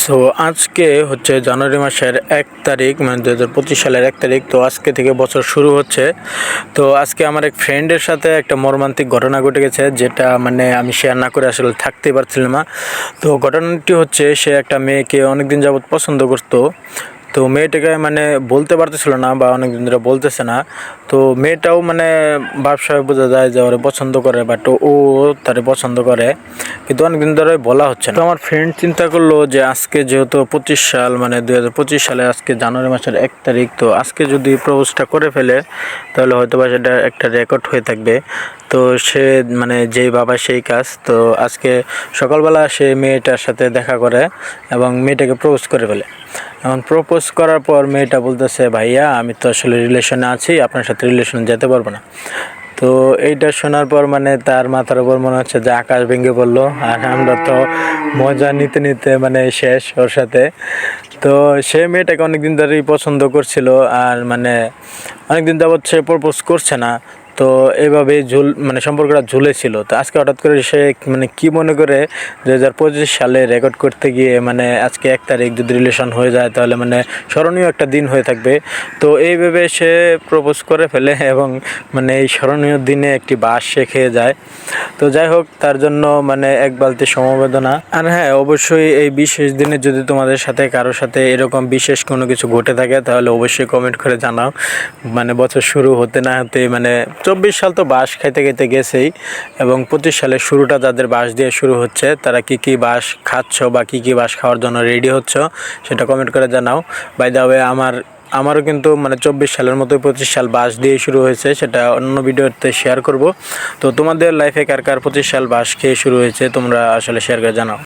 So আজকে হচ্ছে জানুয়ারি মাসের ১ তারিখ, মানে ২০২৫ সালের ১ তারিখ। তো আজকে থেকে বছর শুরু হচ্ছে। তো আজকে আমার এক ফ্রেন্ডের সাথে একটা মর্মান্তিক ঘটনা ঘটে গেছে, যেটা মানে আমি শেয়ার না করে আসলে থাকতেই পারছিলাম না। তো ঘটনাটি হচ্ছে, সে একটা মেয়েকে অনেকদিন যাবৎ পছন্দ করতো। তো মেয়েটাকে মানে বলতে পারতেছিল না, বা অনেকদিন ধরে বলতেছে না। তো মেয়েটাও মানে ব্যবসায় বোঝা যায় যে ওরে পছন্দ করে, বাট ও তারে পছন্দ করে, কিন্তু অনেকদিন ধরে বলা হচ্ছে না। তো আমার ফ্রেন্ড চিন্তা করলো যে আজকে যেহেতু 25 সাল, মানে 2025 সালে আজকে জানুয়ারি মাসের 1 তারিখ, তো আজকে যদি প্রপোজটা করে ফেলে তাহলে হয়তো বা সেটা একটা রেকর্ড হয়ে থাকবে। তো সে মানে যেই বাবা সেই কাজ। তো আজকে সকালবেলা সে মেয়েটার সাথে দেখা করে এবং মেয়েটাকে প্রপোজ করে ফেলে। এখন প্রপোজ করার পর মেয়েটা বলতেছে, ভাইয়া আমি তো আসলে রিলেশনে আছি, আপনার সাথে রিলেশনে যেতে পারবো না। তো এইটা শোনার পর মানে তার মাথার উপর মনে হচ্ছে যে আকাশ ভেঙে পড়লো। আর আমরা তো মজা নিতে নিতে মানে শেষ ওর সাথে। তো সে মেয়েটাকে অনেকদিন ধরেই পছন্দ করছিল, আর মানে অনেকদিন যাবৎ সে প্রপোজ করছে না। তো এইভাবেই মানে সম্পর্কটা ঝুলেছিল। তো আজকে হঠাৎ করে সে মানে কি মনে করে 2025 সালে রেকর্ড করতে গিয়ে মানে আজকে 1 তারিখ যদি রিলেশন হয়ে যায় তাহলে মানে স্মরণীয় একটা দিন হয়ে থাকবে। তো এইভাবে সে প্রপোজ করে ফেলে এবং মানে এই স্মরণীয় দিনে একটি বাঁশ সে খেয়ে যায়। তো যাই হোক, তার জন্য মানে এক বালতি সমবেদনা। আর হ্যাঁ, অবশ্যই এই বিশেষ দিনে যদি তোমাদের সাথে কারোর সাথে এরকম বিশেষ কোনো কিছু ঘটে থাকে তাহলে অবশ্যই কমেন্ট করে জানাও। মানে বছর শুরু হতে না হতে মানে 24 সাল তো বাঁশ খাইতে খাইতে গেছেই, এবং 25 সালের শুরুটা যাদের বাঁশ দিয়ে শুরু হচ্ছে তারা কি কি বাঁশ খাচ্ছ বা কি কি বাঁশ খাওয়ার জন্য রেডি হচ্ছ সেটা কমেন্ট করে জানাও। বাই দ্য ওয়ে, আমারও কিন্তু মানে 24 সালের মতো 25 সাল বাঁশ দিয়ে শুরু হয়েছে, সেটা অন্য ভিডিওতে শেয়ার করব। তো তোমাদের লাইফে কার কার 25 সাল বাঁশ খেয়ে শুরু হয়েছে তোমরা আসলে শেয়ার করে জানাও।